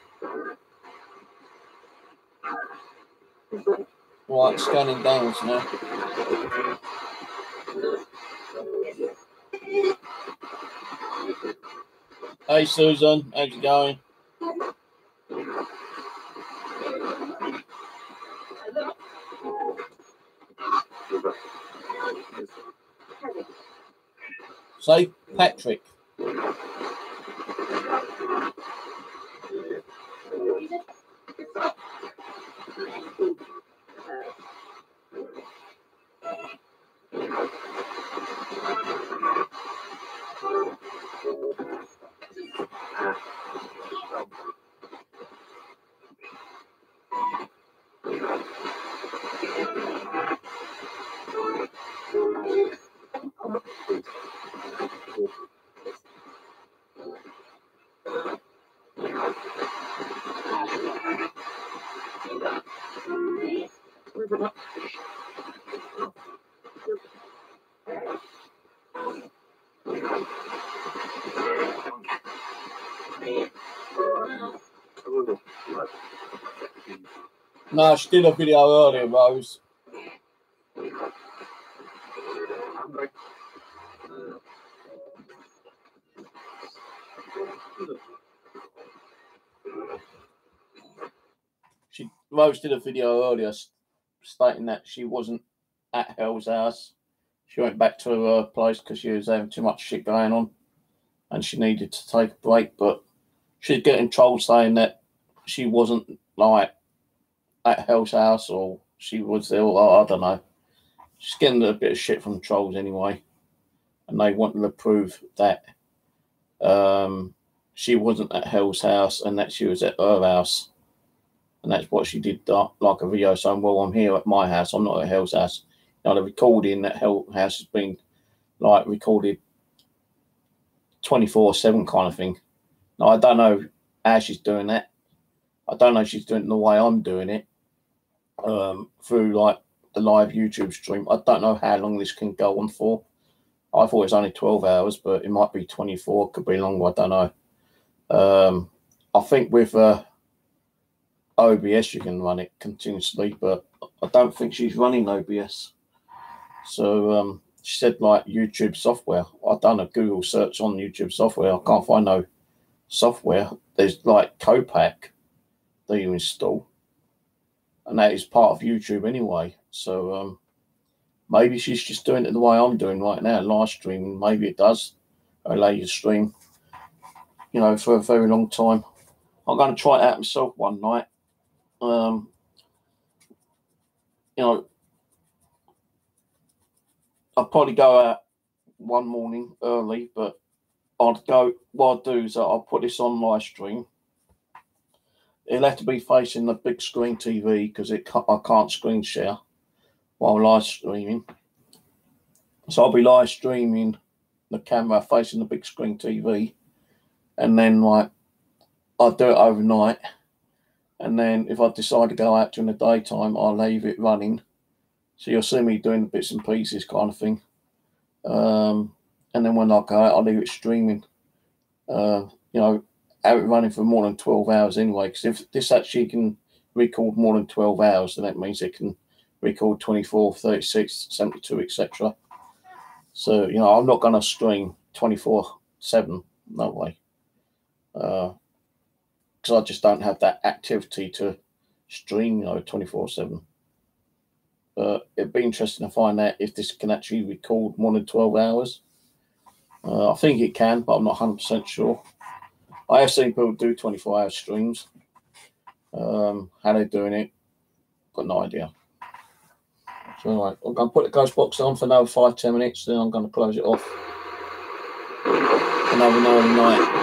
Right, scanning downwards now. Hey Susan, how's it going? Say Patrick. No, she did a video earlier, Rose. Rose did a video earlier stating that she wasn't at Hell's house. She went back to her place because she was having too much shit going on and she needed to take a break. But she's getting trolls saying that she wasn't like at Hell's house or she was there. Or, I don't know. She's getting a bit of shit from trolls anyway. And they wanted to prove that she wasn't at Hell's house and that she was at her house. And that's what she did, like a video saying, well, I'm here at my house. I'm not at Hell's house. You know, the recording at Hell's house has been, like, recorded 24/7 kind of thing. Now, I don't know how she's doing that. I don't know if she's doing it the way I'm doing it, through, like, the live YouTube stream. I don't know how long this can go on for. I thought it was only 12 hours, but it might be 24. Could be longer. I don't know. I think with OBS you can run it continuously, but I don't think she's running OBS. So she said like YouTube software. I've done a Google search on YouTube software. I can't find no software. There's like Copac that you install, and that is part of YouTube anyway. So maybe she's just doing it the way I'm doing right now, live streaming. Maybe it does allow you to stream, you know, for a very long time. I'm going to try it out myself one night. You know, I'll probably go out one morning early, but what I'll do is I'll put this on live stream. It'll have to be facing the big screen TV because I can't screen share while live streaming. So I'll be live streaming the camera facing the big screen TV, and then like I do it overnight, and then if I decide to go out during the daytime, I'll leave it running. So you'll see me doing the bits and pieces kind of thing. And then when I go out, I'll leave it streaming. You know, have it running for more than 12 hours anyway, because if this actually can record more than 12 hours, then that means it can record 24, 36, 72, etc. So, you know, I'm not going to stream 24/7, no way. Because I just don't have that activity to stream, you know, 24/7. But it'd be interesting to find out if this can actually record more than 12 hours. I think it can, but I'm not 100% sure. I have seen people do 24-hour streams. How they're doing it, got no idea. So, anyway, I'm going to put the ghost box on for another 5-10 minutes, then I'm going to close it off. Another night.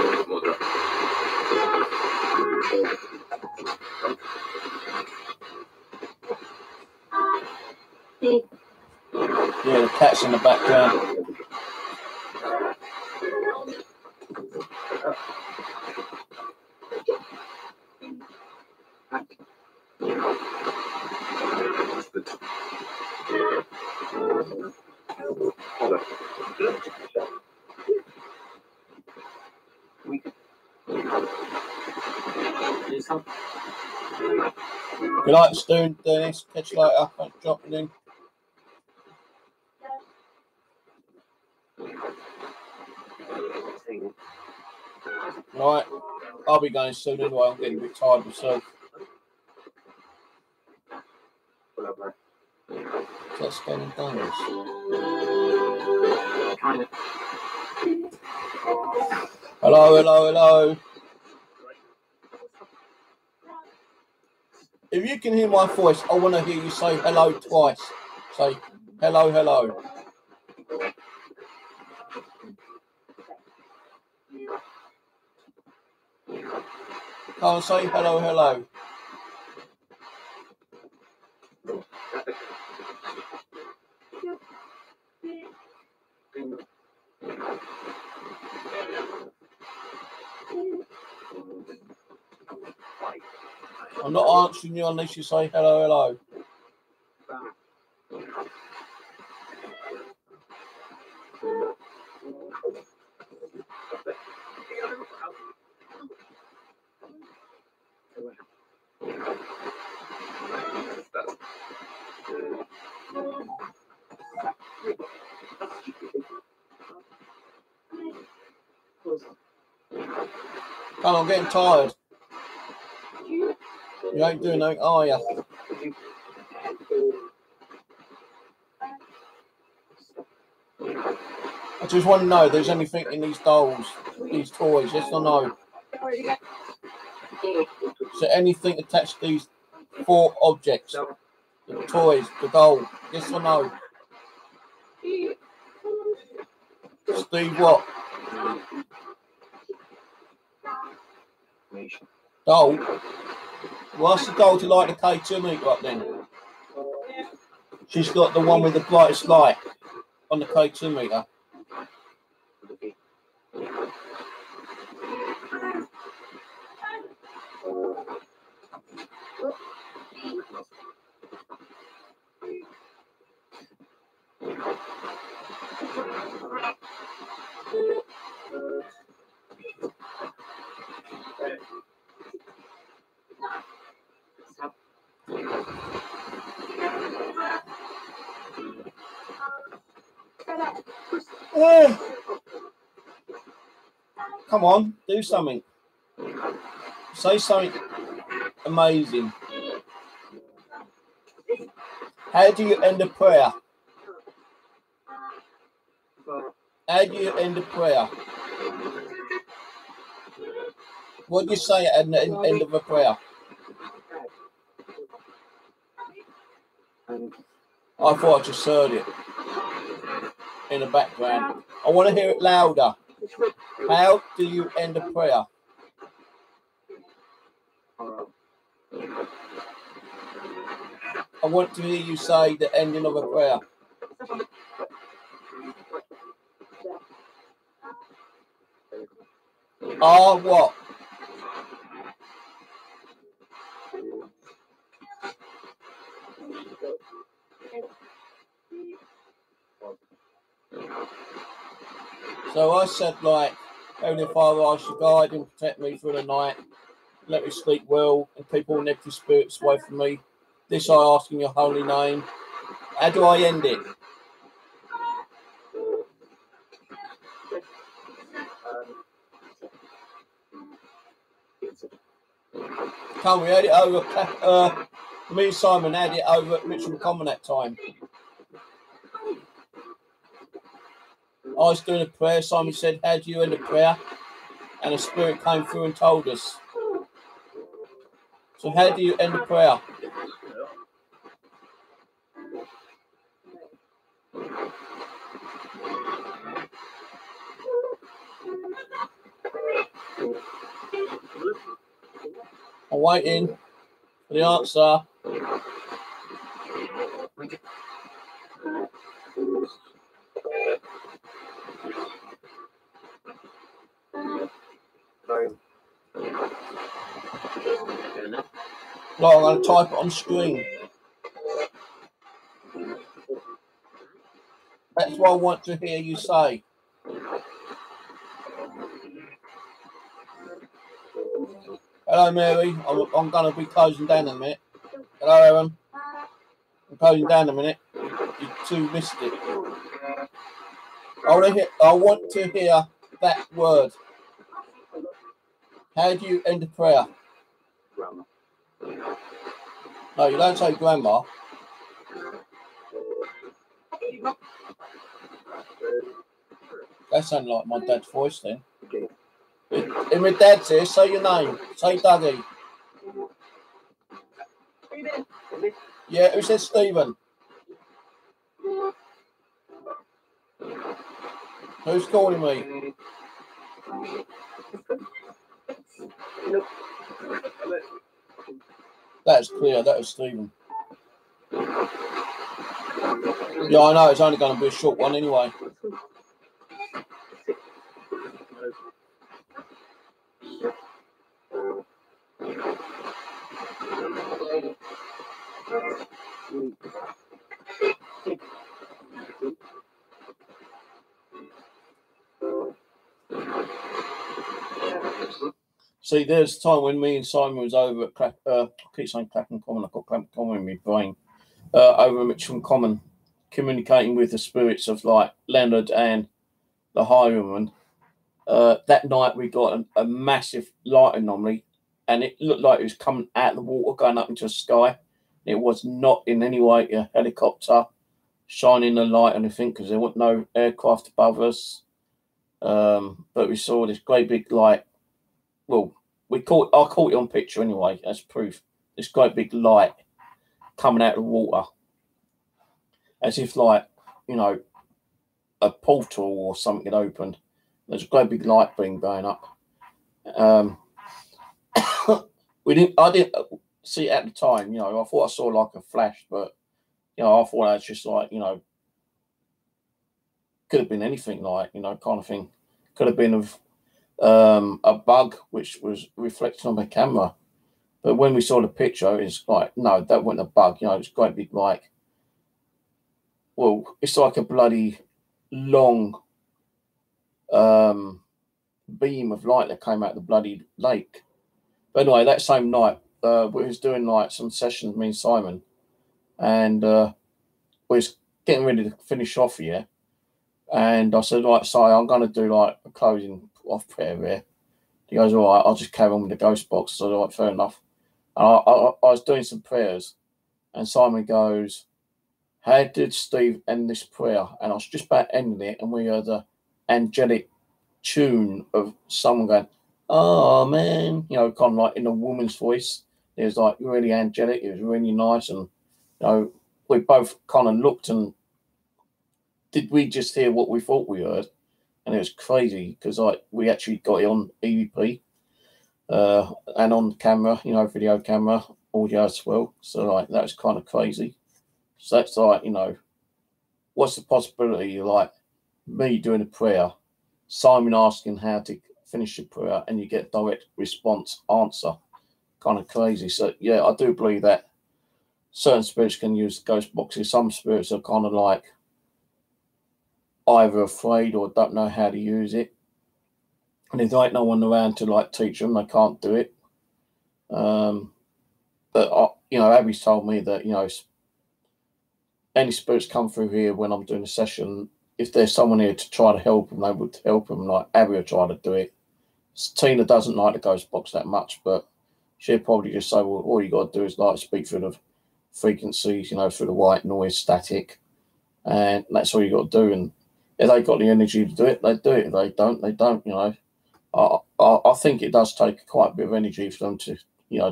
Yeah, the cat's in the background. Good night, Stu, Dennis. Catch you later. Thanks for dropping in. Right, I'll be going soon anyway. I'm getting a bit tired myself. Let's go and dance. Hello. If you can hear my voice, I want to hear you say hello twice. Say hello. Come on, say hello. I'm not answering you unless you say hello. Come on, I'm getting tired. You ain't doing nothing, are you? I just want to know if there's anything in these dolls, these toys, yes or no? Is there anything attached to these 4 objects? The toys, the doll, yes or no? Steve, what? Doll? What's the doll to light the K2 meter up then? She's got the one with the brightest light on the K2 meter. Come on, do something. Say something amazing. How do you end a prayer? How do you end a prayer? What do you say at the end of a prayer? I thought I just heard it in the background. I want to hear it louder. How do you end a prayer? I want to hear you say the ending of a prayer. What? So I said, like, Heavenly Father, I should guide and protect me through the night, let me sleep well, and keep all negative spirits away from me. This I ask in your holy name. How do I end it? Come, we had it over, me and Simon had it over at Mitchell Common that time. I was doing a prayer. Simon said, how do you end a prayer? And a spirit came through and told us. So how do you end a prayer? I'm waiting for the answer. Well, I'm going to type it on screen. That's what I want to hear you say. Hello, Mary. I'm going to be closing down in a minute. Hello, Aaron. I'm closing down in a minute. You two missed it. I want to hear that word. How do you end a prayer? Grandma. No, you don't say grandma. That sounds like my dad's voice then. Okay. If my dad's here, say your name. Say Dougie. Stephen. Yeah, who says Stephen? Who's calling me? That's clear, that was Stephen. Yeah, I know, it's only going to be a short one anyway. See, there's a time when me and Simon was over at I keep saying Clapham Common, I've got Clapham Common in my brain, over at Mitchell Common, communicating with the spirits of like Leonard and the highwayman. That night we got a massive light anomaly, and it looked like it was coming out of the water, going up into the sky. It was not in any way a helicopter shining a light or anything, because there weren't no aircraft above us. But we saw this great big light. Well, I caught it on picture anyway, as proof. This great big light coming out of the water, as if like, you know, a portal or something had opened. There's a great big light beam going up. I didn't see it at the time, you know. I thought I saw like a flash, but you know, I thought that was just like, you know, could have been anything, like, you know, kind of thing. Could have been of a bug which was reflected on the camera. But when we saw the picture, it's like, no, that wasn't a bug, you know. It's quite big, like, well, it's like a bloody long beam of light that came out of the bloody lake. But anyway, that same night, we was doing like some sessions, me and Simon, and we was getting ready to finish off here. And I said, right, Si, I'm going to do like a closing off prayer here. He goes, all right, I'll just carry on with the ghost box. So I said, all right, fair enough. And I was doing some prayers, and Simon goes, how did Steve end this prayer? And I was just about ending it, and we heard the angelic tune of someone going, oh man, you know, kind of like in a woman's voice. It was like really angelic. It was really nice. And, you know, we both kind of looked, and did we just hear what we thought we heard? And it was crazy, because like we actually got it on EVP and on camera, you know, video camera, audio as well. So like that was kind of crazy. So that's like, you know, what's the possibility of like me doing a prayer, Simon asking how to finish the prayer, and you get direct response answer? Kind of crazy. So yeah, I do believe that certain spirits can use ghost boxes. Some spirits are kind of like either afraid or don't know how to use it. And if there ain't no one around to like teach them, they can't do it. But Abby's told me that, any spirits come through here when I'm doing a session, if there's someone here to try to help them, they would help them. Like Abby will try to do it. Tina doesn't like the ghost box that much, but she'll probably just say, well, all you got to do is like speak through the frequencies, through the white noise static, and that's all you got to do. And if they got the energy to do it, they do it. If they don't, they don't. I think it does take quite a bit of energy for them to,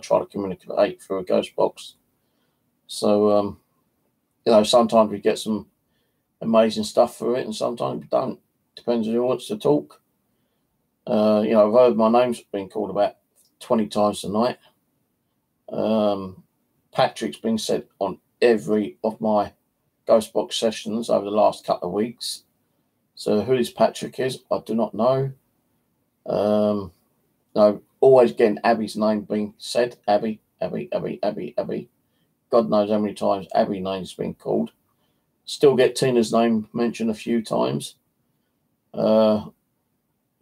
try to communicate through a ghost box. So, sometimes we get some amazing stuff through it, and sometimes we don't. Depends on who wants to talk. I've heard my name's been called about 20 times tonight. Patrick's been said on every of my ghost box sessions over the last couple of weeks. So who this Patrick is, I do not know. Always getting Abby's name being said. Abby. God knows how many times Abby's name's been called. Still get Tina's name mentioned a few times. The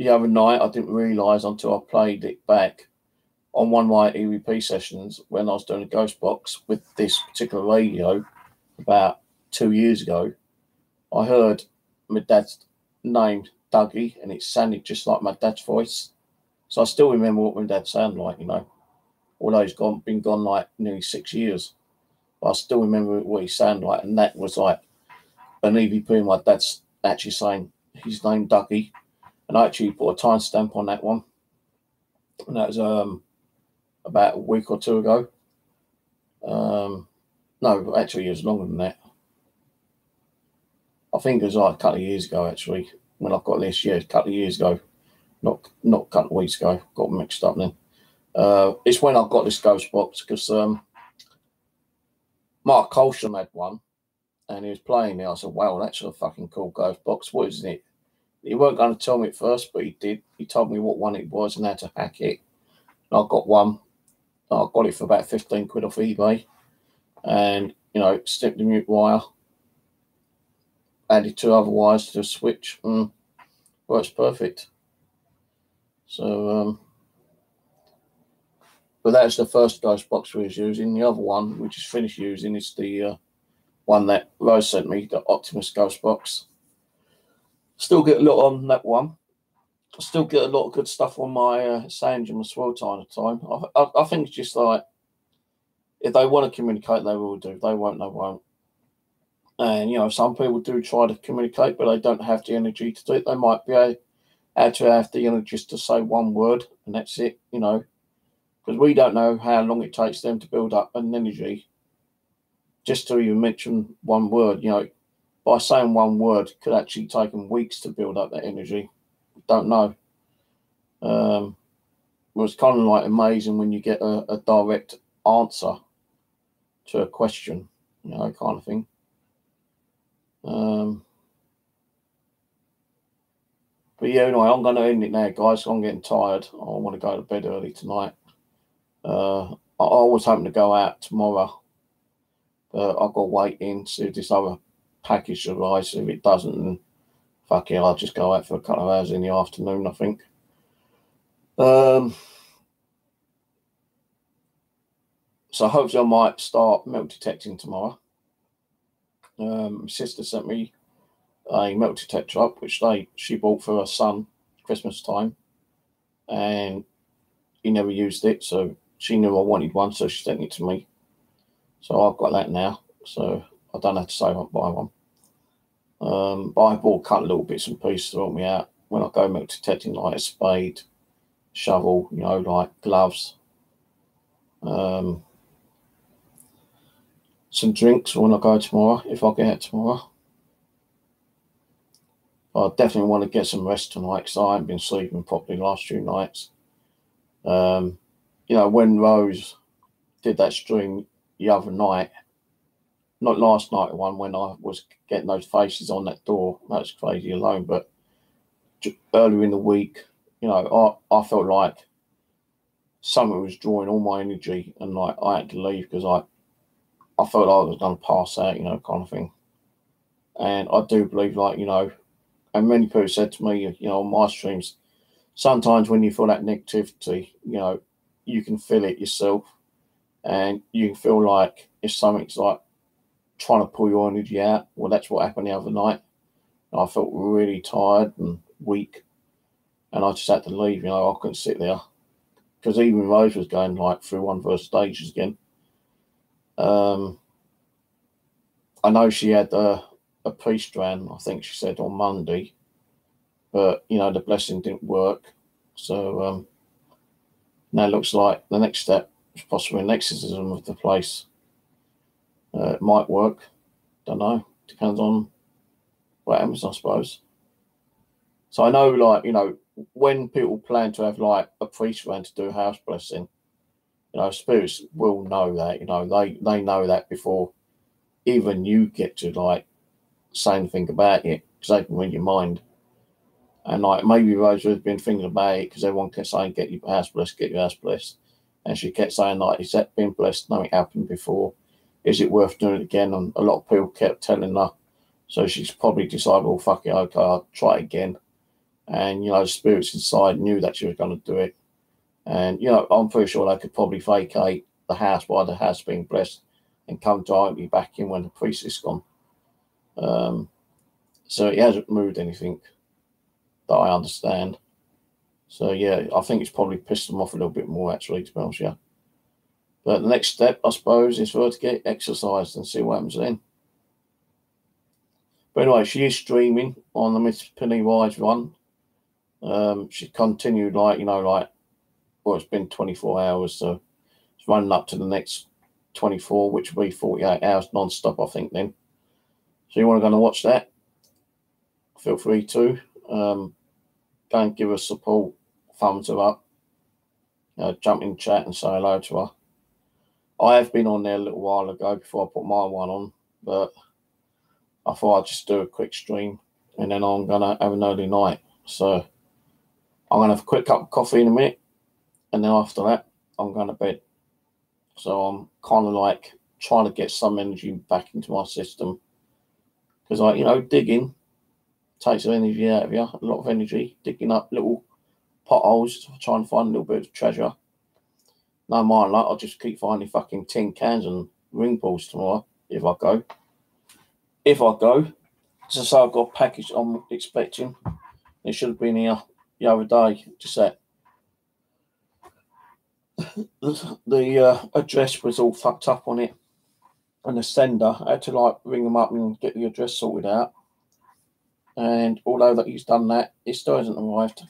other night, I didn't realise until I played it back on one of my EVP sessions when I was doing a ghost box with this particular radio about 2 years ago. I heard my dad's name, Dougie, and it sounded just like my dad's voice. So I still remember what my dad sounded like, although he's been gone like nearly 6 years. But I still remember what he sounded like, and that was like an EVP, and my dad's actually saying his name, Dougie. And I actually put a timestamp on that one. And that was about a week or two ago. No, actually, it was longer than that. I think it was like a couple of years ago, actually, when I got this. Yeah, a couple of years ago. Not a couple of weeks ago. Got mixed up then. It's when I got this ghost box, because Mark Colsham had one, and he was playing it. I said, wow, that's a fucking cool ghost box. What is it? He weren't going to tell me at first, but he did. He told me what one it was and how to hack it. And I got one. I got it for about 15 quid off eBay. And, snipped the mute wire. Added 2 other wires to the switch. Works perfect. So, but that's the first ghost box we was using. The other one, we just finished using, is the one that Rose sent me, the Optimus ghost box. Still get a lot on that one. I still get a lot of good stuff on my Sandrum as well time to time. I think it's just like, if they want to communicate, they will do. If they won't, they won't. And, some people do try to communicate, but they don't have the energy to do it. They might be able to have the energy just to say one word, and that's it, because we don't know how long it takes them to build up an energy just to even mention one word. By saying one word, it could actually take them weeks to build up that energy. Don't know. It's kind of like amazing when you get a direct answer to a question, kind of thing. But yeah, anyway, I'm going to end it now, guys. I'm getting tired. I want to go to bed early tonight. I was hoping to go out tomorrow, but I've got to wait in, see if this other package arrives. If it doesn't, then fuck it, I'll just go out for a couple of hours in the afternoon, I think. So hopefully I might start metal detecting tomorrow. My sister sent me a metal detector up, which she bought for her son Christmas time, and he never used it, so she knew I wanted one, so she sent it to me. So I've got that now, so I don't have to save up buy one. But I bought a couple of little bits and pieces to help me out when I go metal detecting, like a spade, shovel, like gloves, some drinks when I go tomorrow, if I get out tomorrow. I definitely want to get some rest tonight, because I haven't been sleeping properly last few nights. When Rose did that stream the other night, not last night one, when I was getting those faces on that door, that was crazy alone, but earlier in the week, I felt like something was drawing all my energy, and like I had to leave, because I felt like I was going to pass out, you know, kind of thing. And I do believe, like, you know, and many people said to me, you know, on my streams, sometimes when you feel that negativity, you know, you can feel it yourself, and you can feel like if something's like trying to pull your energy out. Well, that's what happened the other night. I felt really tired and weak, and I just had to leave. You know, I couldn't sit there because even Rose was going like through one of her stages again. I know she had a pre-strand, I think she said on Monday, but you know the blessing didn't work. So now it looks like the next step is possibly an exorcism of the place. It might work. Don't know. Depends on what happens, I suppose. So I know, like, you know, when people plan to have like a priest around to do a house blessing, you know, spirits will know that. You know, they know that before even you get to like say anything about it, because they can read your mind. And like maybe Rose has been thinking about it because everyone kept saying, "Get your house blessed, get your house blessed," and she kept saying, like, "Is that been blessed? Nothing happened before. Is it worth doing it again?" And a lot of people kept telling her. So she's probably decided, well, fuck it, okay, I'll try it again. And, you know, the spirits inside knew that she was going to do it. And, you know, I'm pretty sure they could probably vacate the house while the house being blessed and come directly back in when the priest is gone. So it hasn't moved anything that I understand. So, yeah, I think it's probably pissed them off a little bit more, actually, to be honest with you. But the next step, I suppose, is for her to get exercised and see what happens then. But anyway, she is streaming on the Miss Pennywise one. She continued, like, you know, like, well, it's been 24 hours, so it's running up to the next 24, which will be 48 hours non-stop, I think, then. So you want to go and watch that, feel free to. Go and give her support, thumbs her up, jump in chat and say hello to her. I have been on there a little while ago before I put my one on, but I thought I'd just do a quick stream, and then I'm going to have an early night. So I'm going to have a quick cup of coffee in a minute, and then after that, I'm going to bed. So I'm kind of like trying to get some energy back into my system. Because, like, you know, digging takes energy out of you, a lot of energy, digging up little potholes, trying to find a little bit of treasure. No mind, like, I'll just keep finding fucking tin cans and ring balls tomorrow if I go. Just so I've got a package I'm expecting. It should have been here the other day. Just that the address was all fucked up on it, and the sender, I had to like ring them up and get the address sorted out. And although that he's done that, it still hasn't arrived.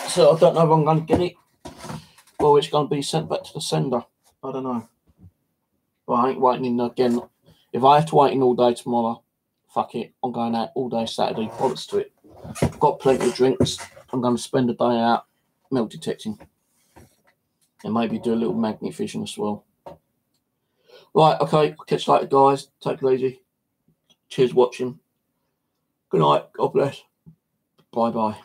So I don't know if I'm going to get it or it's going to be sent back to the sender. I don't know. But I ain't waiting again. If I have to wait in all day tomorrow, fuck it. I'm going out all day Saturday. Bollocks to it. I've got plenty of drinks. I'm going to spend the day out milk detecting. And maybe do a little magnet fishing as well. Right, okay. I'll catch you later, guys. Take it easy. Cheers watching. Good night. God bless. Bye-bye.